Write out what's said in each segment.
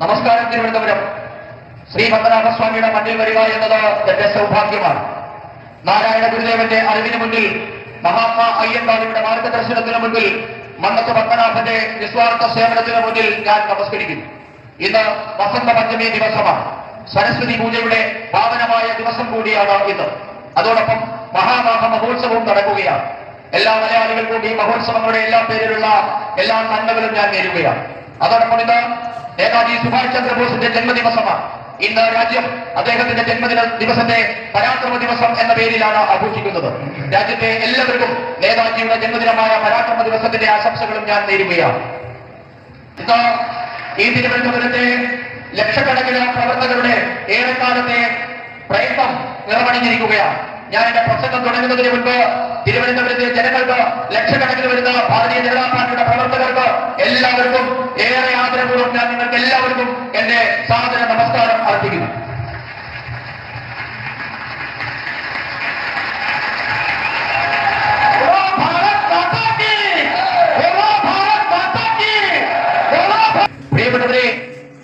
നമസ്കാരം. തിരുവനന്തപുരം ശ്രീ പത്മനാഭസ്വാമിയുടെ മണ്ണിൽ വരിക എന്നത് എന്റെ സൗഭാഗ്യമാണ്. നാരായണ ഗുരുദേവന്റെ അറിവിന് മുന്നിൽ, മഹാത്മാ അയ്യങ്കാളിയുടെ മാർഗദർശനത്തിന് മുന്നിൽ, മന്നത്ത് പത്മനാഭന്റെ നിസ്വാർത്ഥ സേവനത്തിന് മുന്നിൽ ഞാൻ നമസ്കരിക്കുന്നു. ഇന്ന് വസന്ത പഞ്ചമി ദിവസമാണ്. സരസ്വതി പൂജയുടെ പാവനമായ ദിവസം കൂടിയാണ് ഇന്ന്. അതോടൊപ്പം മഹാമാഘ മഹോത്സവവും നടക്കുകയാണ്. എല്ലാ മലയാളികൾക്കും ഈ മഹോത്സവങ്ങളുടെ എല്ലാ പേരിലുള്ള എല്ലാ നന്മകളും ഞാൻ നേരുകയാണ്. അതോടൊപ്പം ഇന്ന് നേതാജി സുഭാഷ് ചന്ദ്രബോസിന്റെ ജന്മദിവസമാണ്. ഇന്ന് രാജ്യം അദ്ദേഹത്തിന്റെ ജന്മദിന ദിവസത്തെ പരാക്രമ ദിവസം എന്ന പേരിലാണ് ആഘോഷിക്കുന്നത്. രാജ്യത്തെ എല്ലാവർക്കും നേതാജിയുടെ ജന്മദിനമായ പരാക്രമ ദിവസത്തിന്റെ ആശംസകളും ഞാൻ നേരുകയാണ്. ഇന്ന് ഈ തിരുവനന്തപുരത്തെ ലക്ഷക്കണക്കിന് പ്രവർത്തകരുടെ ഏറെക്കാലത്തെ പ്രയത്നം നിറമണിഞ്ഞിരിക്കുകയാണ്. ഞാൻ എന്റെ പ്രസംഗം തുടങ്ങുന്നതിന് മുൻപ് തിരുവനന്തപുരത്തെ ജനങ്ങൾക്ക്, ലക്ഷക്കണക്കിന് വരുന്ന ഭാരതീയ ജനതാ പാർട്ടിയുടെ പ്രവർത്തകർക്ക് എല്ലാവർക്കും ഏറെ ആദരപൂർവ്വം ഞാൻ നിങ്ങൾക്ക് എല്ലാവർക്കും എന്റെ സാദര നമസ്കാരം അർപ്പിക്കുന്നു. പ്രിയപ്പെട്ടവരെ,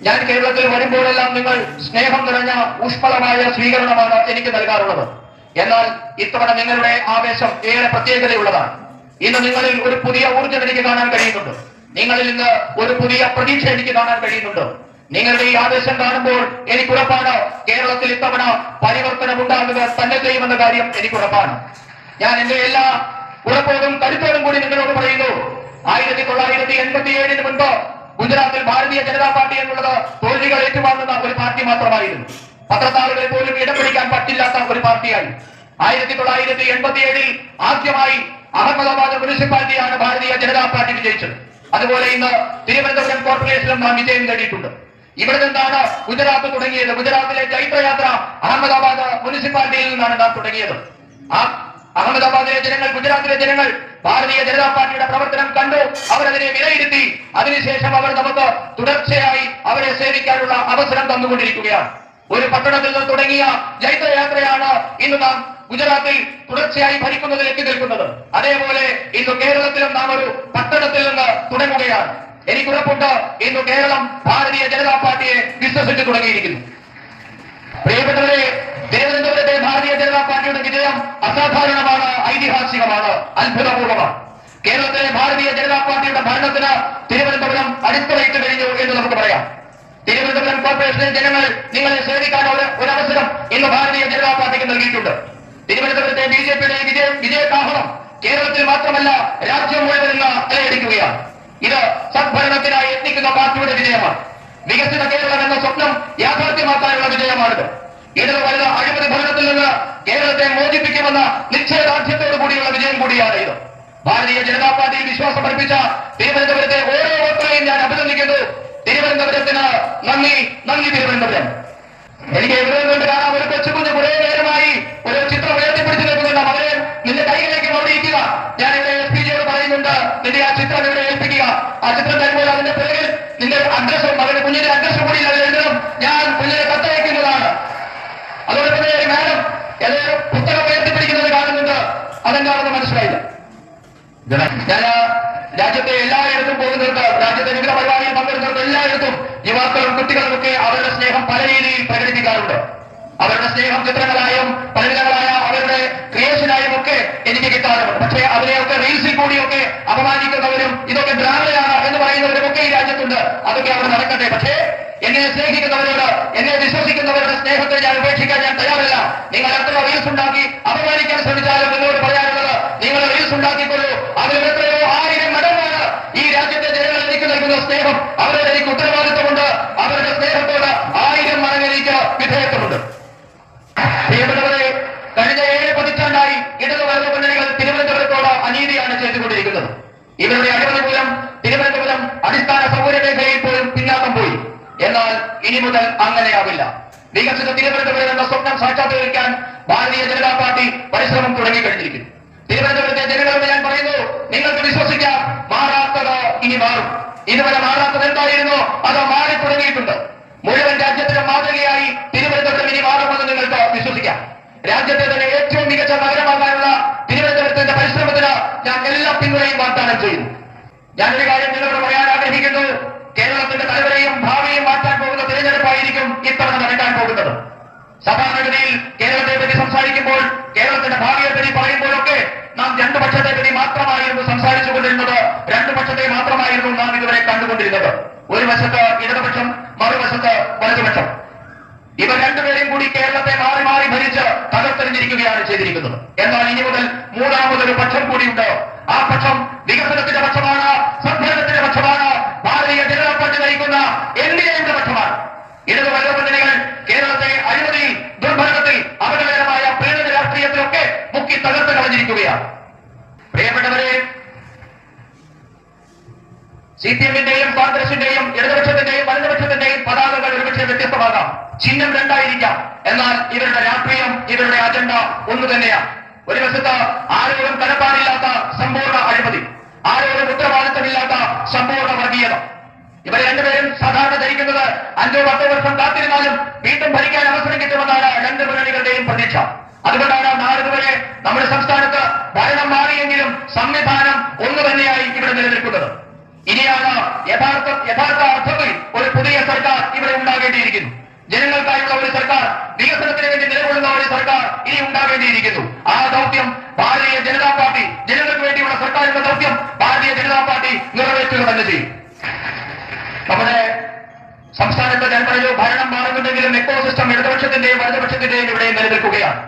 ഞാൻ കേരളത്തിൽ വരുമ്പോഴെല്ലാം നിങ്ങൾ സ്നേഹം നിറഞ്ഞ ഊഷ്മളമായ സ്വീകരണമാണ് എനിക്ക് നൽകാറുള്ളത്. എന്നാൽ ഇത്തവണ നിങ്ങളുടെ ആവേശം ഏറെ പ്രത്യേകതയുള്ളതാണ്. ഇന്ന് നിങ്ങളിൽ ഒരു പുതിയ ഊർജ്ജം എനിക്ക് കാണാൻ കഴിയുന്നുണ്ട്. നിങ്ങളിൽ നിന്ന് ഒരു പുതിയ പ്രതീക്ഷ എനിക്ക് കാണാൻ കഴിയുന്നുണ്ട്. നിങ്ങളുടെ ഈ ആവേശം കാണുമ്പോൾ എനിക്ക് ഉറപ്പാണ്, കേരളത്തിൽ ഇത്തവണ പരിവർത്തനം ഉണ്ടാകുക തന്നെ ചെയ്യുമെന്ന കാര്യം എനിക്ക് ഉറപ്പാണ്. ഞാൻ എന്റെ എല്ലാ ഉറപ്പോടും കരുത്തോടും കൂടി നിങ്ങളോട് പറയുന്നു, 1987 മുൻപ് ഗുജറാത്തിൽ ഭാരതീയ ജനതാ പാർട്ടി എന്നുള്ളത് തോൽവികൾ ഏറ്റുവാങ്ങുന്ന ഒരു പാർട്ടി മാത്രമായിരുന്നു. പത്രത്താളുകളിൽ പോലും ഇടം പിടിക്കാൻ പറ്റില്ലാത്ത ഒരു പാർട്ടിയായി. 1987 ആദ്യമായി അഹമ്മദാബാദ് മുനിസിപ്പാലിറ്റിയാണ് ഭാരതീയ ജനതാ പാർട്ടി വിജയിച്ചത്. അതുപോലെ ഇന്ന് തിരുവനന്തപുരം കോർപ്പറേഷനിലും നാം വിജയം നേടിയിട്ടുണ്ട്. ഇവിടെ നിന്നാണ് ഗുജറാത്ത് തുടങ്ങിയത്. ഗുജറാത്തിലെ ചൈത്രയാത്ര അഹമ്മദാബാദ് മുനിസിപ്പാലിറ്റിയിൽ നിന്നാണ് നാം തുടങ്ങിയത്. ആ അഹമ്മദാബാദിലെ ജനങ്ങൾ, ഗുജറാത്തിലെ ജനങ്ങൾ ഭാരതീയ ജനതാ പാർട്ടിയുടെ പ്രവർത്തനം കണ്ടു. അവരതിനെ വിലയിരുത്തി. അതിനുശേഷം അവർ നമുക്ക് തുടർച്ചയായി അവരെ സേവിക്കാനുള്ള അവസരം തന്നുകൊണ്ടിരിക്കുകയാണ്. ഒരു പട്ടണത്തിൽ നിന്ന് തുടങ്ങിയ ജൈത്രയാത്രയാണ് ഇന്ന് നാം ഗുജറാത്തിൽ തുടർച്ചയായി ഭരിക്കുന്നതിൽ എത്തി നിൽക്കുന്നത്. അതേപോലെ ഇന്ന് കേരളത്തിലും നാം ഒരു പട്ടണത്തിൽ നിന്ന് തുടങ്ങുകയാണ്. എനിക്കുറപ്പുണ്ട്, ഇന്ന് കേരളം ഭാരതീയ ജനതാ പാർട്ടിയെ വിശ്വസിച്ച് തുടങ്ങിയിരിക്കുന്നു. പ്രിയപ്പെട്ടവരെ, തിരുവനന്തപുരത്തെ ഭാരതീയ ജനതാ പാർട്ടിയുടെ വിജയം അസാധാരണമാണ്, ഐതിഹാസികമാണ്, അത്ഭുതപൂർവമാണ്. കേരളത്തിലെ ഭാരതീയ ജനതാ പാർട്ടിയുടെ ഭരണത്തിന് തിരുവനന്തപുരം അടിത്തറയിട്ട് കഴിഞ്ഞു എന്ന് നമുക്ക് പറയാം. തിരുവനന്തപുരം കോർപ്പറേഷനിലെ ജനങ്ങൾ നിങ്ങളെ സേവിക്കാൻ ഒരു അവസരം ഇന്ന് ഭാരതീയ ജനതാ പാർട്ടിക്ക് നൽകിയിട്ടുണ്ട്. തിരുവനന്തപുരത്തെ ബിജെപിയുടെ വിജയകാഹളം കേരളത്തിൽ മാത്രമല്ല രാജ്യം മുഴുവൻ ഇന്ന് അലയടിക്കുകയാണ്. ഇത് സദ്ഭരണത്തിനായി എത്തിക്കുന്ന പാർട്ടിയുടെ വിജയമാണ്. വികസിത കേരളം എന്ന സ്വപ്നം യാഥാർത്ഥ്യമാക്കാനുള്ള വിജയമാണിത്. ഇടത് വരുന്ന അഴിമതി ഭരണത്തിൽ നിന്ന് കേരളത്തെ മോചിപ്പിക്കുമെന്ന നിശ്ചയദാർഢ്യത്തോടു കൂടിയുള്ള വിജയം കൂടിയാണ് ഇത്. ഭാരതീയ ജനതാ പാർട്ടി വിശ്വാസം അർപ്പിച്ച തിരുവനന്തപുരത്തെ ഓരോ വോട്ടറെയും ഞാൻ അഭിനന്ദിക്കുന്നു. തിരുവനന്തപുരത്തിന് നന്ദി, നന്ദി തിരുവനന്തപുരം. എനിക്ക് എവിടെ നിന്നുകൊണ്ട് കാണാം, ഒരു കൊച്ചുകുഞ്ഞ് കുറെ നേരമായി ഒരു ചിത്രം ഉയർത്തിപ്പിടിച്ച് നിൽക്കുന്നുണ്ട്. അവരെ നിന്റെ കൈകളിലേക്ക് അവിടെ ഇരിക്കുക. ഞാൻ ഇവിടെ SP ജിയോട് പറയുന്നുണ്ട്, നിന്റെ ആ ചിത്രം ഇവിടെ ഏൽപ്പിക്കുക. ആ ചിത്രം തരുമ്പോൾ അതിന്റെ പിറകിൽ നിന്റെ അഡ്രസ്സും അവരുടെ കുഞ്ഞിന്റെ അഡ്രസ്സും കൂടി അതിൽ എഴുതണം. ഞാൻ കുഞ്ഞിനെ കത്തയക്കുന്നതാണ്. അതോടൊപ്പം തന്നെ മാഡം ഏതൊരു പുസ്തകം ഉയർത്തിപ്പിടിക്കുന്നത് കാണുന്നുണ്ട്. അതെന്താണെന്ന് മനസ്സിലായില്ല. ഞാൻ രാജ്യത്തെ എല്ലായിടത്തും പോകുന്നുണ്ട്. രാജ്യത്തെ വിവിധ പരിപാടിയിൽ പങ്കെടുക്കുന്നത് എല്ലായിടത്തും യുവാക്കളും കുട്ടികളും ഒക്കെ അവരുടെ സ്നേഹം പല രീതിയിൽ പ്രകടിപ്പിക്കാറുണ്ട്. അവരുടെ സ്നേഹം ചിത്രങ്ങളായും പലവിധങ്ങളായ അവരുടെ ക്രിയേഷനായും ഒക്കെ എനിക്ക് കിട്ടാറുണ്ട്. പക്ഷേ അതിനെയൊക്കെ റീൽസിൽ കൂടിയൊക്കെ അപമാനിക്കുന്നവരും ഇതൊക്കെ ഡ്രാമയാണ് എന്ന് പറയുന്നവരും ഒക്കെ ഈ രാജ്യത്തുണ്ട്. അതൊക്കെ അവർ നടക്കട്ടെ. പക്ഷേ എന്നെ സ്നേഹിക്കുന്നവരോട്, എന്നെ വിശ്വസിക്കുന്നവരുടെ സ്നേഹത്തെ ഞാൻ ഉപേക്ഷിക്കാൻ ഞാൻ തയ്യാറല്ല. നിങ്ങൾ എത്ര റീൽസ് ഉണ്ടാക്കി അപമാനിക്കാൻ ശ്രമിച്ചാലും നിങ്ങളോട് പറയാനുള്ളത്, നിങ്ങൾ റീൽസ് ഉണ്ടാക്കിക്കൊള്ളൂ. അതിൽ എത്രയോ 1000 മടങ്ങാണ് ഈ രാജ്യത്തെ ജനങ്ങൾ എനിക്ക് നൽകുന്ന സ്നേഹം. അവരോട് എനിക്ക് ഉത്തരവാദിത്വമുണ്ട്. അവരുടെ സ്നേഹത്തോട് 1000 മടങ്ങ് എനിക്ക് വിധേയത്വമുണ്ട്. പ്രിയപ്പെട്ടവരെ, കഴിഞ്ഞ 7 പതിറ്റാണ്ടായി ഇടതു വലതു മുന്നണികൾ തിരുവനന്തപുരത്തോട് അനീതിയാണ് ചെയ്തുകൊണ്ടിരിക്കുന്നത്. ഇവരുടെ അഴിമതി മൂലം തിരുവനന്തപുരം അടിസ്ഥാന സൗകര്യ മേഖലയിൽ പോലും പിന്നാക്കം പോയി. എന്നാൽ ഇനി മുതൽ അങ്ങനെയാവില്ല. വികസിത തിരുവനന്തപുരം എന്ന സ്വപ്നം സാക്ഷാത്കരിക്കാൻ ഭാരതീയ ജനതാ പാർട്ടി പരിശ്രമം തുടങ്ങിക്കഴിഞ്ഞിരിക്കുന്നു. തിരുവനന്തപുരത്തെ ജനങ്ങളോട് ഞാൻ പറയുന്നു, നിങ്ങൾക്ക് വിശ്വസിക്കാം, മാറാത്തത് ഇനി മാറും. ഇതുവരെ മാറാത്തത് എന്തായിരുന്നു, അത് മാറി തുടങ്ങിയിട്ടുണ്ട്. മുഴുവൻ രാജ്യത്തിനും മാതൃകയായി തിരുവനന്തപുരം ഇനി മാറുമെന്ന് നിങ്ങൾക്ക് വിശ്വസിക്കാം. രാജ്യത്തെ തന്നെ ഏറ്റവും മികച്ച നഗരമാകാനുള്ള തിരുവനന്തപുരത്തിന്റെ പരിശ്രമത്തിന് ഞാൻ എല്ലാ പിന്തുണയും വാഗ്ദാനം ചെയ്യുന്നു. ഞാനൊരു കാര്യം നിങ്ങളോട് പറയാൻ ആഗ്രഹിക്കുന്നു. കേരളത്തിന്റെ തലവരെയും ഭാവിയും മാറ്റാൻ പോകുന്ന പറയുമ്പോൾ, കേരളത്തിന്റെ ഭാവിയെ പറ്റി പറയുമ്പോഴൊക്കെ നാം രണ്ടു പക്ഷത്തെ പറ്റി മാത്രമായിരുന്നു സംസാരിച്ചുകൊണ്ടിരുന്നത്. രണ്ടു പക്ഷത്തെ മാത്രമായിരുന്നു നാം ഇതുവരെ കണ്ടുകൊണ്ടിരുന്നത്. ഒരു വശത്ത് ഇടതുപക്ഷം, മറുവശത്ത് വലതുപക്ഷം. ഇവർ രണ്ടുപേരും കൂടി കേരളത്തെ മാറി മാറി ഭരിച്ച് തകർത്തെറിഞ്ഞിരിക്കുകയാണ് ചെയ്തിരിക്കുന്നത്. എന്നാൽ ഇനി മുതൽ മൂന്നാമതൊരു പക്ഷം കൂടിയുണ്ട്. ആ പക്ഷം വികസനത്തിന്റെ പക്ഷമാണ്, സദ്ഭരണത്തിന്റെ പക്ഷമാണ്, ഭാരതീയ ജനതാ പാർട്ടി നയിക്കുന്ന എൻഡിഎയുടെ പക്ഷമാണ്. ഇടതു വലതു മുന്നണികൾ കേരളത്തെ അഴിമതിയിൽ, ദുർഭരണത്തിൽ, അപകടകരമായ പ്രീണന രാഷ്ട്രീയത്തിലൊക്കെ മുക്കി തകർത്ത് കളഞ്ഞിരിക്കുകയാണ്. പ്രിയപ്പെട്ടവരെ, സിപിഎമ്മിന്റെയും കോൺഗ്രസിന്റെയും ഇടതുപക്ഷത്തിന്റെയും വലതുപക്ഷത്തിന്റെയും പതാകകൾ ഒരുപക്ഷെ വ്യത്യസ്തമാകാം, ചിഹ്നം രണ്ടായിരിക്കാം. എന്നാൽ ഇവരുടെ രാഷ്ട്രീയം, ഇവരുടെ അജണ്ട ഒന്നു തന്നെയാണ്. ഒരു വശത്ത് ആരോടും കലപ്പാടില്ലാത്ത സമ്പൂർണ്ണ അഴിമതി, ആരോടും ഉത്തരവാദിത്തമില്ലാത്ത സമ്പൂർണ്ണ വർഗീയത. ഇവർ രണ്ടുപേരും സാധാരണ ധരിക്കുന്നത് 5-10 വർഷം കാത്തിരുന്നാലും വീണ്ടും ഭരിക്കാൻ അവസരം കിട്ടുമെന്നാണ് രണ്ട് മുന്നണികളുടെയും പ്രതീക്ഷ. അതുകൊണ്ടാണ് നാളിതുവരെ നമ്മുടെ സംസ്ഥാനത്ത് ഭരണം മാറിയെങ്കിലും സംവിധാനം ഒന്നു തന്നെയായി ഇവിടെ നിലനിൽക്കുന്നത്. ഇനിയാണ് യഥാർത്ഥ അർത്ഥത്തിൽ ഒരു പുതിയ സർക്കാർ ഇവിടെ ഉണ്ടാകേണ്ടിയിരിക്കുന്നു. ജനങ്ങൾക്കായുള്ള ഒരു സർക്കാർ, വികസനത്തിന് വേണ്ടി നിലകൊള്ളുന്ന ഒരു സർക്കാർ ഇനി ഉണ്ടാകേണ്ടിയിരിക്കുന്നു. ആ ദൗത്യം ഭാരതീയ ജനതാ പാർട്ടി, ജനങ്ങൾക്ക് വേണ്ടിയുള്ള സർക്കാരിന്റെ ദൗത്യം ഭാരതീയ ജനതാ പാർട്ടി നിറവേറ്റുക തന്നെ ചെയ്യും. നമ്മുടെ സംസ്ഥാനത്ത് ഞാൻ പറഞ്ഞു, ഭരണം മാറുന്നുണ്ടെങ്കിലും എക്കോസിസ്റ്റം ഇടതുപക്ഷത്തിന്റെയും വലതുപക്ഷത്തിന്റെയും ഇവിടെ നിലനിൽക്കുകയാണ്.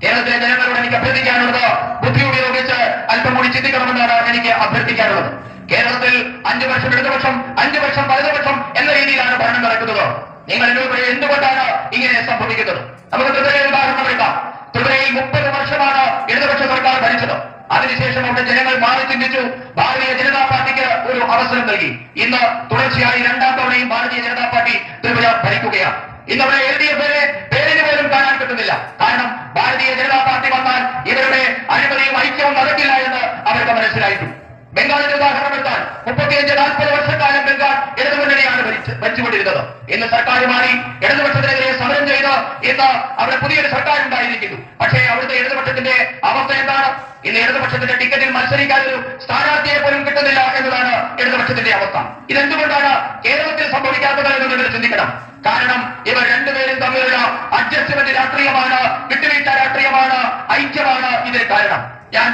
കേരളത്തിലെ ജനങ്ങളോട് എനിക്ക് അഭ്യർത്ഥിക്കാനുള്ളത്, ബുദ്ധി ഉപയോഗിച്ച് അല്പം കൂടി ചിന്തിക്കണമെന്നാണ് എനിക്ക് അഭ്യർത്ഥിക്കാനുള്ളത്. കേരളത്തിൽ 5 വർഷം ഇടതുപക്ഷം, 5 വർഷം വലതുപക്ഷം എന്ന രീതിയിലാണ് ഭരണം നടക്കുന്നത്. നിങ്ങൾ എന്നോട് പറയും, എന്തുകൊണ്ടാണ് ഇങ്ങനെ സംഭവിക്കുന്നത്? നമുക്ക് ത്രിപുരയിൽ ഉദാഹരണം എടുക്കാം. ത്രിപുരയിൽ 30 വർഷമാണ് ഇടതുപക്ഷ സർക്കാർ ഭരിച്ചത്. അതിനുശേഷം അവിടെ ജനങ്ങൾ മാറി ചിന്തിച്ചു, ഭാരതീയ ജനതാ പാർട്ടിക്ക് ഒരു അവസരം നൽകി. ഇന്ന് തുടർച്ചയായി 2ാം തവണയും ഭാരതീയ ജനതാ പാർട്ടി ത്രിപുര ഭരിക്കുകയാണ്. ഇന്നവിടെ LDFിനെ പേരിന് പോലും കാണാൻ കിട്ടുന്നില്ല. കാരണം ഭാരതീയ ജനതാ പാർട്ടി വന്നാൽ ഇവരുടെ അഴിമതിയും ഐക്യവും നടക്കില്ല എന്ന് അവർക്ക് മനസ്സിലായിട്ടുണ്ട്. ബംഗാളിന്റെ ഉദാഹരണം എടുത്താൽ 35-40 വർഷക്കാലം ബംഗാൾ ഇടതുമുന്നണിയാണ് ഭരിച്ചുകൊണ്ടിരുന്നത്. ഇന്ന് സർക്കാർ മാറി ഇടതുപക്ഷത്തിനെതിരെ സമരം ചെയ്ത് ഇന്ന് അവിടെ പുതിയൊരു സർക്കാർ ഉണ്ടായിരിക്കുന്നു. പക്ഷേ അവിടുത്തെ ഇടതുപക്ഷത്തിന്റെ അവസ്ഥ എന്താണ്? ഇന്ന് ഇടതുപക്ഷത്തിന്റെ ടിക്കറ്റിൽ മത്സരിക്കാൻ ഒരു സ്ഥാനാർത്ഥിയെ പോലും കിട്ടുന്നില്ല എന്നതാണ് ഇടതുപക്ഷത്തിന്റെ അവസ്ഥ. ഇതെന്തുകൊണ്ടാണ് കേരളത്തിൽ സംഭവിക്കാത്തത് എന്ന് നിങ്ങൾ ചിന്തിക്കണം. കാരണം ഇവർ രണ്ടുപേരും തമ്മിലുള്ള അഡ്ജസ്റ്റ്മെന്റ് രാഷ്ട്രീയമാണ്, വിട്ടുവീഴ്ച രാഷ്ട്രീയമാണ്, ഐക്യമാണ് ഇതിന് കാരണം. ഞാൻ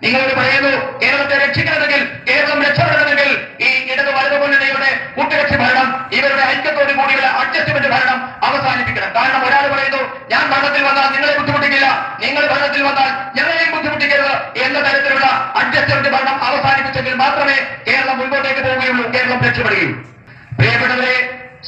നിങ്ങളോട് പറയുന്നു, കേരളത്തെ രക്ഷിക്കണമെങ്കിൽ, കേരളം രക്ഷപ്പെടണമെങ്കിൽ ഈ ഇടതു വലതു മുന്നണിയുടെ കൂട്ടുകക്ഷി ഭരണം, ഇവരുടെ ഐക്യത്തോടു കൂടിയുള്ള അഡ്ജസ്റ്റ്മെന്റ് ഭരണം അവസാനിപ്പിക്കണം. കാരണം ഒരാൾ പറയുന്നു, ഞാൻ ഭരണത്തിൽ വന്നാൽ നിങ്ങളെ ബുദ്ധിമുട്ടിക്കില്ല, നിങ്ങൾ ഭരണത്തിൽ വന്നാൽ ഞങ്ങളെയും ബുദ്ധിമുട്ടിക്കരുത് എന്ന തരത്തിലുള്ള അഡ്ജസ്റ്റ്മെന്റ് ഭരണം അവസാനിപ്പിച്ചെങ്കിൽ മാത്രമേ കേരളം മുൻപോട്ടേക്ക് പോവുകയുള്ളൂ, കേരളം രക്ഷപ്പെടുകയുള്ളൂ. പ്രിയപ്പെട്ടവരെ,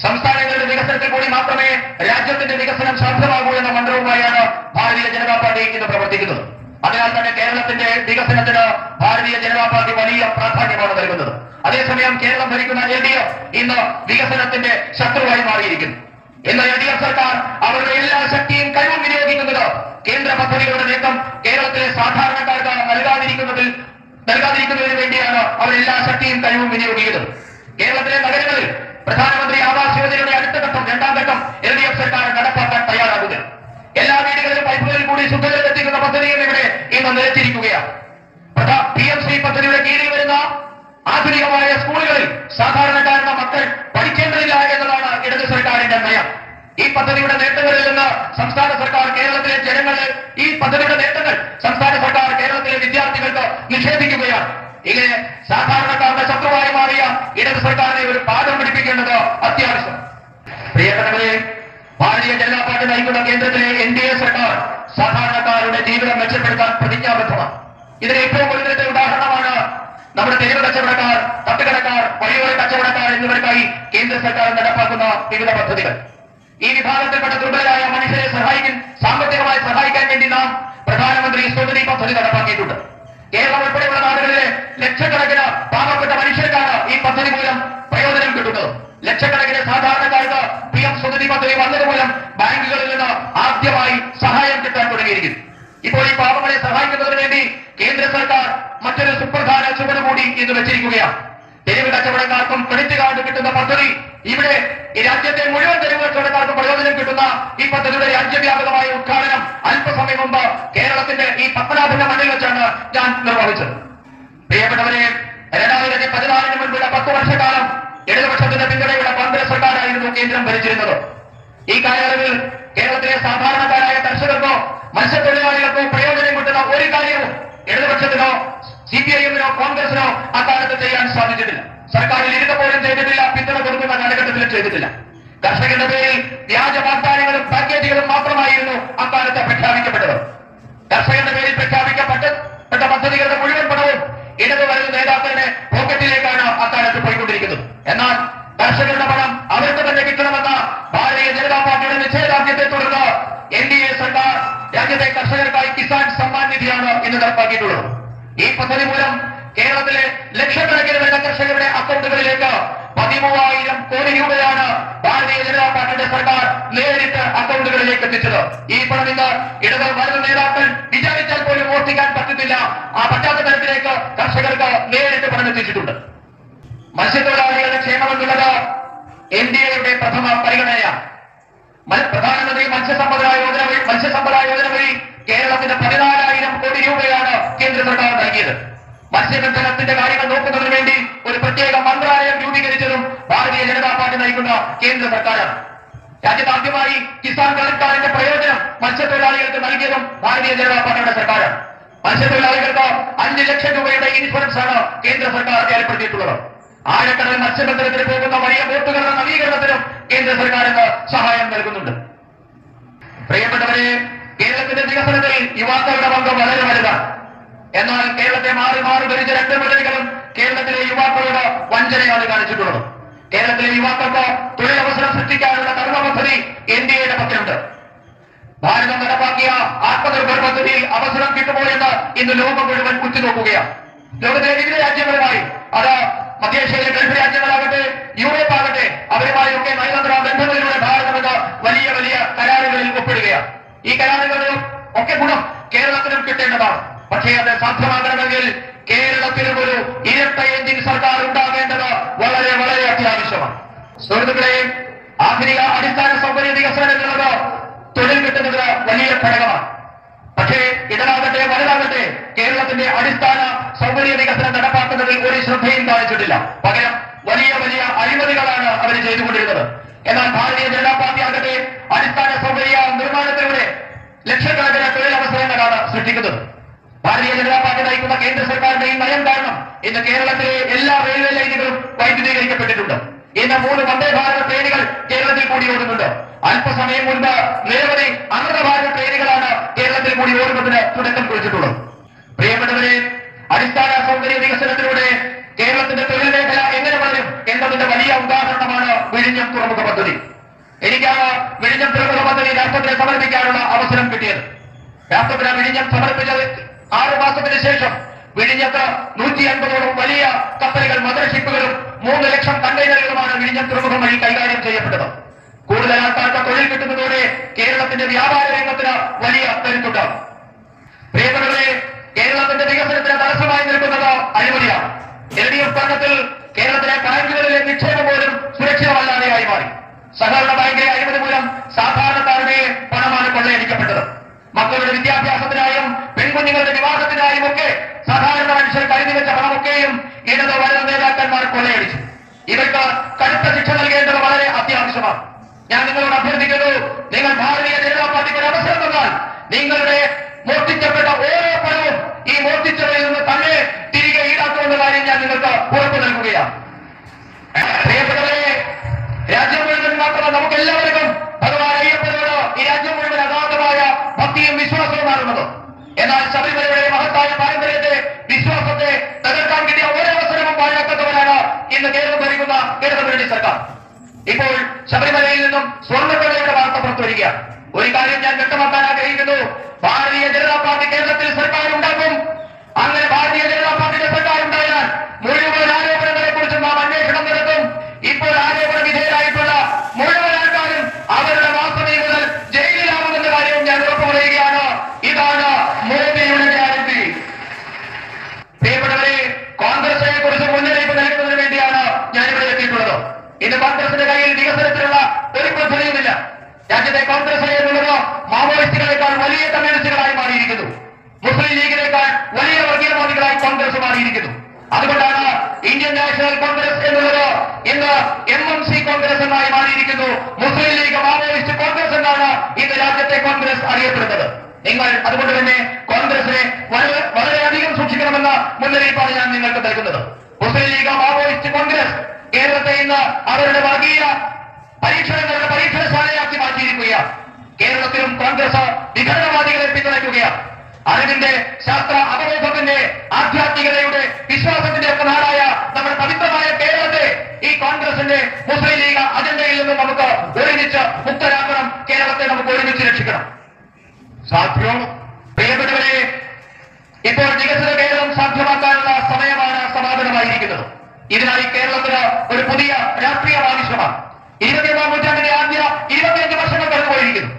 സംസ്ഥാനങ്ങളുടെ വികസനത്തിൽ കൂടി മാത്രമേ രാജ്യത്തിന്റെ വികസനം സാധ്യമാകൂ എന്ന മന്ത്രവുമായാണ് ഭാരതീയ ജനതാ പാർട്ടി ഇന്ന് പ്രവർത്തിക്കുന്നത്. അതിനാൽ തന്നെ കേരളത്തിന്റെ വികസനത്തിന് ഭാരതീയ ജനതാ പാർട്ടി വലിയ പ്രാധാന്യമാണ് നൽകുന്നത്. അതേസമയം കേരളം ഭരിക്കുന്ന LDF ഇന്ന് വികസനത്തിന്റെ ശത്രുവായി മാറിയിരിക്കുന്നു. ഇന്ന് LDF സർക്കാർ അവരുടെ എല്ലാ ശക്തിയും കഴിവും വിനിയോഗിക്കുന്നത് കേന്ദ്ര പദ്ധതികളുടെ നേട്ടം കേരളത്തിലെ സാധാരണക്കാർക്ക് നൽകാതിരിക്കുന്നതിന് വേണ്ടിയാണ് അവർ എല്ലാ ശക്തിയും കഴിവും വിനിയോഗിക്കുന്നത്. കേരളത്തിലെ നഗരങ്ങളിൽ പ്രധാനമന്ത്രി ആവാസ് യോജനയുടെ അടുത്ത ഘട്ടം, 2ാം ഘട്ടം LDF സർക്കാർ നടപ്പാക്കാൻ തയ്യാറാകുക. എല്ലാ വീടുകളിലും പൈപ്പുകളിൽ കൂടി ശുദ്ധജലം എത്തിക്കുന്ന പദ്ധതിയും ഇവിടെ ഇന്ന് നിലച്ചിരിക്കുകയാണ്. PMC പദ്ധതിയുടെ കീഴിൽ വരുന്ന ആധുനികമായ സ്കൂളുകളിൽ സാധാരണക്കാരുടെ മക്കൾ പഠിക്കേണ്ടതില്ല എന്നതാണ് ഇടതു സർക്കാരിന്റെ നയം. ഈ പദ്ധതിയുടെ നേട്ടങ്ങളിൽ നിന്ന് സംസ്ഥാന സർക്കാർ കേരളത്തിലെ ജനങ്ങളെ, ഈ പദ്ധതിയുടെ നേട്ടങ്ങൾ സംസ്ഥാന സർക്കാർ കേരളത്തിലെ വിദ്യാർത്ഥികൾക്ക് നിഷേധിക്കുകയാണ്. ഇങ്ങനെ സാധാരണക്കാരുടെ ശത്രുവായി മാറിയ ഇടതു സർക്കാരിനെ ഒരു പാഠം പഠിപ്പിക്കേണ്ടത് അത്യാവശ്യം. പ്രിയപ്പെട്ടവരെ, ഭാരതീയ ജനതാ പാർട്ടി നയിക്കുന്ന കേന്ദ്രത്തിലെ NDA സർക്കാർ സാധാരണക്കാരുടെ ജീവിതം മെച്ചപ്പെടുത്താൻ പ്രതിജ്ഞാബദ്ധമാണ്. ഇതിന് ഏറ്റവും ഒടുവിലത്തെ ഉദാഹരണമാണ് നമ്മുടെ തെരുവ് കച്ചവടക്കാർ, തട്ടുകടക്കാർ, വഴിയോര കച്ചവടക്കാർ എന്നിവർക്കായി കേന്ദ്ര സർക്കാർ നടപ്പാക്കുന്ന വിവിധ പദ്ധതികൾ. ഈ വിഭാഗത്തിൽപ്പെട്ട ദുർബലരായ മനുഷ്യരെ സാമ്പത്തികമായി സഹായിക്കാൻ വേണ്ടി നാം പ്രധാനമന്ത്രി സ്വനിധി പദ്ധതി നടപ്പാക്കിയിട്ടുണ്ട്. കേരളം ഉൾപ്പെടെയുള്ള നാടുകളിലെ ലക്ഷക്കണക്കിന് പാവപ്പെട്ട മനുഷ്യർക്കാണ് ഈ പദ്ധതി മൂലം പ്രയോജനം കിട്ടുന്നത്. ലക്ഷക്കണക്കിന് സാധാരണക്കാർക്ക് PM സ്വനിധി പദ്ധതി വന്നതുമൂലം ബാങ്കുകളിൽ നിന്ന് ആദ്യമായി സഹായം കിട്ടാൻ തുടങ്ങിയിരിക്കുന്നു. ഇപ്പോൾ ഈ പാവങ്ങളെ സഹായിക്കുന്നതിന് വേണ്ടി കേന്ദ്ര സർക്കാർ മറ്റൊരു സുപ്രധാന ചുവട് കൂടി ഇന്ന് വെച്ചിരിക്കുകയാണ്. തെരുവ് കച്ചവടക്കാർക്കും ക്രെഡിറ്റ് കാർഡ് കിട്ടുന്ന പദ്ധതി, ഇവിടെ ഈ രാജ്യത്തെ മുഴുവൻ തെരുവ് കച്ചവടക്കാർക്കും പ്രയോജനം കിട്ടുന്ന ഈ പദ്ധതിയുടെ രാജ്യവ്യാപകമായ ഉദ്ഘാടനം അല്പസമയം മുമ്പ് കേരളത്തിന്റെ ഈ പത്മനാഭന്റെ മണ്ണിൽ വെച്ചാണ് ഞാൻ നിർവഹിച്ചത്. പ്രിയപ്പെട്ടവരെ, 2014 മുൻപുള്ള 10 വർഷക്കാലം ഇടതുപക്ഷത്തിന്റെ പിന്തുണയുള്ള കോൺഗ്രസ് സർക്കാരായിരുന്നു കേന്ദ്രം ഭരിച്ചിരുന്നത്. ഈ കാലയളവിൽ കേരളത്തിലെ സാധാരണക്കാരായ കർഷകർക്കോ മത്സ്യത്തൊഴിലാളികൾക്കോ പ്രയോജനം കിട്ടുന്ന ഒരു കാര്യവും ഇടതുപക്ഷത്തിനോ CPIM-നോ കോൺഗ്രസിനോ അക്കാലത്ത് ചെയ്യാൻ സാധിച്ചിട്ടില്ല. സർക്കാരിൽ ഇരുന്നപ്പോഴും ചെയ്തിട്ടില്ല, പിന്തുണ കൊടുക്കുന്ന കാലഘട്ടത്തിലും ചെയ്തിട്ടില്ല. കർഷകരുടെ പേരിൽ വ്യാജ വാഗ്ദാനങ്ങളും പാക്കേജുകളും മാത്രമായിരുന്നു അക്കാലത്ത് പ്രഖ്യാപിക്കപ്പെട്ടത്. കർഷകരുടെ പേരിൽ പ്രഖ്യാപിക്കപ്പെട്ട പദ്ധതികളുടെ മുഴുവൻ പണവും ഇടതു വരുന്ന നേതാക്കളുടെ പോക്കറ്റിലേക്കാണ് അക്കാലത്ത് പോയിക്കൊണ്ടിരിക്കുന്നത്. എന്നാൽ കർഷകരുടെ പണം അവർക്ക് തന്നെ കിട്ടണമെന്ന ഭാരതീയ ജനതാ പാർട്ടിയുടെ നിശ്ചയദാർഢ്യത്തെ തുടർന്ന് NDA സർക്കാർ രാജ്യത്തെ കർഷകർക്കായി കിസാൻ സമ്മാൻ നിധിയാണ് ഇന്ന് നടപ്പാക്കിയിട്ടുള്ളത്. ഈ പദ്ധതി മൂലം കേരളത്തിലെ ലക്ഷക്കണക്കിന് വരുന്ന കർഷകരുടെ അക്കൗണ്ടുകളിലേക്ക് 13,000 കോടി രൂപയാണ് ഭാരതീയ ജനതാ പാർട്ടിയുടെ സർക്കാർ നേരിട്ട് അക്കൗണ്ടുകളിലേക്ക് എത്തിച്ചത്. ഈ പണം ഇന്ന് ഇടത് വരുന്ന നേതാക്കൾ വിചാരിച്ചാൽ പോലും ഓർത്തിക്കാൻ പറ്റത്തില്ല. ആ പറ്റാത്ത തരത്തിലേക്ക് കർഷകർക്ക് നേരിട്ട് പണം എത്തിച്ചിട്ടുണ്ട്. മത്സ്യത്തൊഴിലാളികളുടെ ക്ഷേമം എന്നുള്ളത് NDAയുടെ പ്രഥമ പരിഗണനയാണ്. പ്രധാനമന്ത്രി മത്സ്യസമ്പദ യോജന വഴി കേരളത്തിന് 14,000 കോടി രൂപയാണ് കേന്ദ്ര സർക്കാർ നൽകിയത്. മത്സ്യബന്ധനത്തിന്റെ കാര്യങ്ങൾ നോക്കുന്നതിന് വേണ്ടി ഒരു പ്രത്യേക മന്ത്രാലയം രൂപീകരിച്ചതും ഭാരതീയ ജനതാ പാർട്ടി നയിക്കുന്ന കേന്ദ്ര സർക്കാരാണ്. രാജ്യത്ത് ആദ്യമായി കിസാൻ ക്രെഡിറ്റ് കാർഡിന്റെ പ്രയോജനം മത്സ്യത്തൊഴിലാളികൾക്ക് നൽകിയതും ഭാരതീയ ജനതാ പാർട്ടിയുടെ സർക്കാരാണ്. മത്സ്യത്തൊഴിലാളികൾക്ക് 5 ലക്ഷം രൂപയുടെ ഇൻഷുറൻസ് ആണ് കേന്ദ്ര സർക്കാർ ഏർപ്പെടുത്തിയിട്ടുള്ളത്. ആഴക്കടൽ മത്സ്യബന്ധനത്തിന് പോകുന്ന വലിയ ബോട്ടുകളുടെ നവീകരണത്തിനും കേന്ദ്ര സർക്കാർ സഹായം നൽകുന്നുണ്ട്. പ്രിയപ്പെട്ടവരെ, കേരളത്തിന്റെ വികസനത്തിൽ യുവാക്കളുടെ പങ്ക് വളരെ വലുതാണ്. എന്നാൽ കേരളത്തെ മാറി ഭരിച്ച 2 മുന്നണികളും കേരളത്തിലെ യുവാക്കളോട് വഞ്ചനയാണ് കാണിച്ചിട്ടുള്ളത്. കേരളത്തിലെ യുവാക്കൾക്ക് തൊഴിലവസരം സൃഷ്ടിക്കാനുള്ള കർമ്മ പദ്ധതി NDAയുടെ പക്കലുണ്ട്. ഭാരതം നടപ്പാക്കിയ ആത്മനിർഭർ പദ്ധതിയിൽ അവസരം കിട്ടുമോ എന്ന് ഇന്ന് ലോകം മുഴുവൻ ഉറ്റുനോക്കുകയാണ്. ലോകത്തിലെ വിവിധ രാജ്യങ്ങളുമായി, അത് മധ്യേഷ്യയിലെ ഗൾഫ് രാജ്യങ്ങളാകട്ടെ, യൂറോപ്പ് ആകട്ടെ, അവരുമായി ഒക്കെ നയതന്ത്ര ബന്ധങ്ങളിലൂടെ ഭാരതം എന്ന വലിയ വലിയ കരാറുകളിൽ ഒപ്പിടുകയാണ്. ഈ കരാറുകളിലും ഒക്കെ ഗുണം കേരളത്തിനും കിട്ടേണ്ടതാണ്. പക്ഷേ അത് സാധ്യമാകണമെങ്കിൽ കേരളത്തിലും ഒരു ഇരട്ട എഞ്ചിൻ സർക്കാർ ഉണ്ടാകേണ്ടത് വളരെ വളരെ അത്യാവശ്യമാണ്. സുഹൃത്തുക്കളെ, ആധുനിക അടിസ്ഥാന സൗകര്യ വികസനം എന്നുള്ളത് തൊഴിൽ കിട്ടുന്നത് വലിയ ഘടകമാണ്. പക്ഷേ ഇടതാകട്ടെ വലുതാകട്ടെ കേരളത്തിന്റെ അടിസ്ഥാന സൗകര്യ വികസനം നടപ്പാക്കുന്നതിൽ ഒരു ശ്രദ്ധയും കാണിച്ചിട്ടില്ല. പകരം വലിയ വലിയ അഴിമതികളാണ് അവർ ചെയ്തുകൊണ്ടിരുന്നത്. എന്നാൽ ഭാരതീയ ജനതാ പാർട്ടി ആകട്ടെ അടിസ്ഥാന സൗകര്യ നിർമ്മാണത്തിലൂടെ ലക്ഷക്കണക്കിന് തൊഴിലവസരങ്ങളാണ് സൃഷ്ടിക്കുന്നത്. ഭാരതീയ ജനതാ പാർട്ടി നയിക്കുന്ന കേന്ദ്ര സർക്കാരിന്റെ ഈ നയം കാരണം ഇന്ന് കേരളത്തിലെ എല്ലാ റെയിൽവേ ലൈനുകളും വൈദ്യുതീകരിക്കപ്പെട്ടിട്ടുണ്ട്. ഇന്ന് 3 വന്ദേ ഭാരത് ട്രെയിനുകൾ കേരളത്തിൽ കൂടി ഓടുന്നുണ്ട്. അല്പസമയം മുൻപ് നിരവധി അമൃത ഭാരത് ട്രെയിനുകളാണ് കേരളത്തിൽ കൂടി ഓടുന്നതിന് തുടക്കം കുറിച്ചിട്ടുള്ളത്. പ്രിയപ്പെട്ടവരെ, അടിസ്ഥാന സൗകര്യ വികസനത്തിലൂടെ കേരളത്തിന്റെ തൊഴിൽ മേഖല എങ്ങനെ വളരും എന്നതിന്റെ വലിയ ഉദാഹരണമാണ് വിഴിഞ്ഞം തുറമുഖ പദ്ധതി. എനിക്കാണ് വിഴിഞ്ഞം തുറമുഖ പദ്ധതി രാഷ്ട്രത്തിന് സമർപ്പിക്കാനുള്ള അവസരം കിട്ടിയത്. രാഷ്ട്രത്തിന് വിഴിഞ്ഞം സമർപ്പിച്ചത് 6 മാസത്തിന് ശേഷം വിഴിഞ്ഞത്ത് 150ഓളം വലിയ കപ്പലുകൾ, മദർഷിപ്പുകളും 3 ലക്ഷം കണ്ടെയ്നറുകളുമാണ് വിഴിഞ്ഞം തുറമുഖം വഴി കൈകാര്യം ചെയ്യപ്പെട്ടത്. കൂടുതൽ ആൾക്കാർക്ക് തൊഴിൽ കിട്ടുന്നതോടെ കേരളത്തിന്റെ വ്യാപാര രംഗത്തിന് വലിയ കരുത്തുണ്ടാകും. പ്രിയപ്പെട്ടവരെ, കേരളത്തിന്റെ വികസനത്തിന് തടസ്സമായി നിൽക്കുന്നത് അഴിമതിയാണ്. LDF ഭരണത്തിൽ കേരളത്തിലെ ബാങ്കുകളിലെ നിക്ഷേപം പോലും സുരക്ഷിതമല്ലാതെയായി മാറി. സഹകരണ ബാങ്കിലെ അഴിമതി മൂലം സാധാരണക്കാരുടെ പണമാണ് കൊള്ളയടിക്കപ്പെട്ടത്. മക്കളുടെ വിദ്യാഭ്യാസത്തിനായും പെൺകുഞ്ഞുങ്ങളുടെ വിവാഹത്തിനായും ഒക്കെ സാധാരണ മനുഷ്യർ കരുതി വെച്ച പണമൊക്കെയും ഇടത് വരുന്ന നേതാക്കന്മാർ കൊള്ളയടിച്ചു. ഇവർക്ക് കടുത്ത ശിക്ഷ നൽകേണ്ടത് വളരെ അത്യാവശ്യമാണ്. ഞാൻ നിങ്ങളോട് അഭ്യർത്ഥിക്കുന്നു, നിങ്ങൾ ഭാരതീയ ജനതാ പാർട്ടിക്ക് ഒരു അവസരം തന്നാൽ നിങ്ങളുടെ മോഷ്ടിക്കപ്പെട്ട ഓരോ പണവും ഈ മോഷ്ടിച്ചവരിൽ നിന്ന് തന്നെ തിരികെ ഈടാക്കുമെന്ന കാര്യം ഞാൻ നിങ്ങൾക്ക് ഉറപ്പു നൽകുകയാണ്. പ്രിയപ്പെട്ടവരെ, രാജ്യം മുഴുവൻ മാത്രമല്ല, നമുക്ക് എല്ലാവർക്കും ഭഗവാൻ അയ്യപ്പനോട് ഈ രാജ്യം മുഴുവൻ അഗാധമായ ഭക്തിയും വിശ്വാസവുമാണുള്ളത്. എന്നാൽ ശബരിമലയുടെ മഹത്തായ പാരമ്പര്യത്തെ, വിശ്വാസത്തെ തകർക്കാൻ കിട്ടിയ ഒരവസരവും പാഴാക്കാത്തവരാണ് ഇന്ന് കേരളം ഭരിക്കുന്ന ഇടതുമുന്നണി സർക്കാർ. ഇപ്പോൾ ശബരിമലയിൽ നിന്നും സ്വർണ്ണക്കൊള്ളയുടെ വാർത്ത പുറത്തുവരികയാണ്. ഒരു കാര്യം ഞാൻ വ്യക്തമാക്കാൻ ആഗ്രഹിക്കുന്നു, ഭാരതീയ ജനതാ പാർട്ടി കേരളത്തിൽ സർക്കാർ ഉണ്ടാക്കും. അങ്ങനെ ഭാരതീയ ജനതാ പാർട്ടിയുടെ സർക്കാർ ഉണ്ടായാൽ മുഴുവൻ ആരോപണങ്ങളെ കുറിച്ച് നാം അന്വേഷണം നടത്തും. ഇപ്പോൾ ആരോപണ വിധേയരായിട്ടുള്ള മുഴുവൻ ആൾക്കാരും അവരുടെ വാസനയിൽ മുതൽ ജയിലിലാവുമെന്ന കാര്യവും ഞാൻ ഉറപ്പു പറയുകയാണ്. ഇതാണ് മോദിയുടെ ഗ്യാരണ്ടി. പ്രിയപ്പെട്ടവരെ, കോൺഗ്രസിനെ കുറിച്ച് മുന്നറിയിപ്പ് നൽകുന്നതിന് വേണ്ടിയാണ് ഞാനിവിടെ എത്തിയിട്ടുള്ളത്. ഇന്ന് കോൺഗ്രസിന്റെ കയ്യിൽ വികസനത്തിനുള്ള ഒരു പദ്ധതിയുമില്ല. രാജ്യത്തെ കോൺഗ്രസ് എന്നുള്ളത് മാവോയിസ്റ്റുകളെക്കാൾ വലിയ കമ്മ്യൂണിസ്റ്റുകളായി മാറിയിരിക്കുന്നു. മുസ്ലിം ലീഗിനേക്കാൾ വലിയ വർഗീയവാദികളായി കോൺഗ്രസ് മാറിയിരിക്കുന്നു. അതുകൊണ്ടാണ് ഇന്ത്യൻ നാഷണൽ കോൺഗ്രസ് എന്നുള്ളത് ഇന്ന് MMC കോൺഗ്രസ് എന്നായി മാറിയിരിക്കുന്നു. മുസ്ലിം ലീഗ് മാവോയിസ്റ്റ് കോൺഗ്രസ് എന്നാണ് ഇന്ന് രാജ്യത്തെ കോൺഗ്രസ് അറിയപ്പെടുന്നത്. നിങ്ങൾ അതുകൊണ്ട് തന്നെ കോൺഗ്രസിനെ വളരെയധികം സൂക്ഷിക്കണമെന്ന മുന്നറിയിപ്പാണ് ഞാൻ നിങ്ങൾക്ക് നൽകുന്നത്. മുസ്ലിം ലീഗ് മാവോയിസ്റ്റ് കോൺഗ്രസ് കേരളത്തെ ഇന്ന് അവരുടെ വർഗീയ പരീക്ഷണങ്ങളുടെ പരീക്ഷണശാലയാക്കി മാറ്റിയിരിക്കുകയാണ്. കേരളത്തിലും കോൺഗ്രസ് വിഘടനവാദികളെ പിന്തുണയ്ക്കുകയാണ്. അറിവിന്റെ ശാസ്ത്ര അവബോധത്തിന്റെ ആധ്യാത്മികതയുടെ വിശ്വാസത്തിന്റെ ഒക്കെ നാടായ നമ്മുടെ പവിത്രമായ കേരളത്തെ ഈ കോൺഗ്രസിന്റെ മുസ്ലിം ലീഗ് അജണ്ടയിൽ നിന്ന് നമുക്ക് ഒരുമിച്ച് മുക്തരാക്കണം. കേരളത്തെ നമുക്ക് ഒരുമിച്ച് രക്ഷിക്കണം. സാധ്യവും പ്രിയപ്പെട്ടവരെ, ഇപ്പോൾ വികസിത കേരളം സാധ്യമാക്കാനുള്ള സമയമാണ് സമാപനമായിരിക്കുന്നത്. ഇതിനായി കേരളത്തിന് ഒരു പുതിയ രാഷ്ട്രീയം ആവശ്യമാണ്. 21ാം നൂറ്റാണ്ടിന്റെ ആദ്യ 25 വർഷങ്ങൾ കടന്നുപോയിരിക്കുന്നു.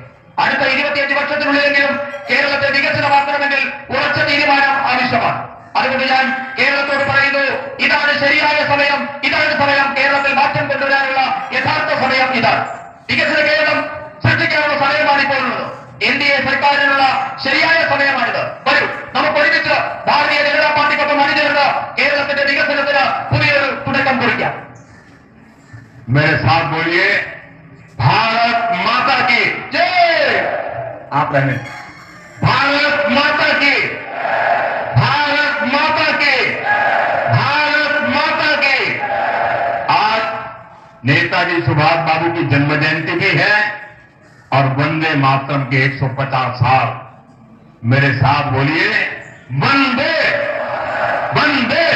അടുത്ത 25 വർഷത്തിനുള്ളിലെങ്കിലും കേരളത്തെ വികസിതമാക്കണമെങ്കിൽ ഉറച്ച തീരുമാനം ആവശ്യമാണ്. അതുകൊണ്ട് ഞാൻ കേരളത്തോട് പറയുന്നു, ഇതാണ് ശരിയായ സമയം, ഇതാണ് സമയം. കേരളത്തിൽ മാറ്റം കൊണ്ടുവരാനുള്ള യഥാർത്ഥ സമയം ഇതാണ്. വികസിത കേരളം സൃഷ്ടിക്കാനുള്ള സമയമാണ് ഇപ്പോൾ ഉള്ളത്. NDA സർക്കാരിനുള്ള ശരിയായ സമയമാണിത്. വരൂ, നമുക്ക് ഒരുമിച്ച് ഭാരതീയ ജനതാ പാർട്ടിക്കൊപ്പം അണിചേർന്ന് കേരളത്തിന്റെ വികസനത്തിന് പുതിയൊരു തുടക്കം കുറിക്കാം. मेरे साथ बोलिए, भारत माता की जय। आप रहने, भारत माता की, भारत माता की, भारत माता की। आज नेताजी सुभाष बाबू की जन्म जयंती भी है और वंदे मातरम के 150 साल। मेरे साथ बोलिए, वंदे वंदे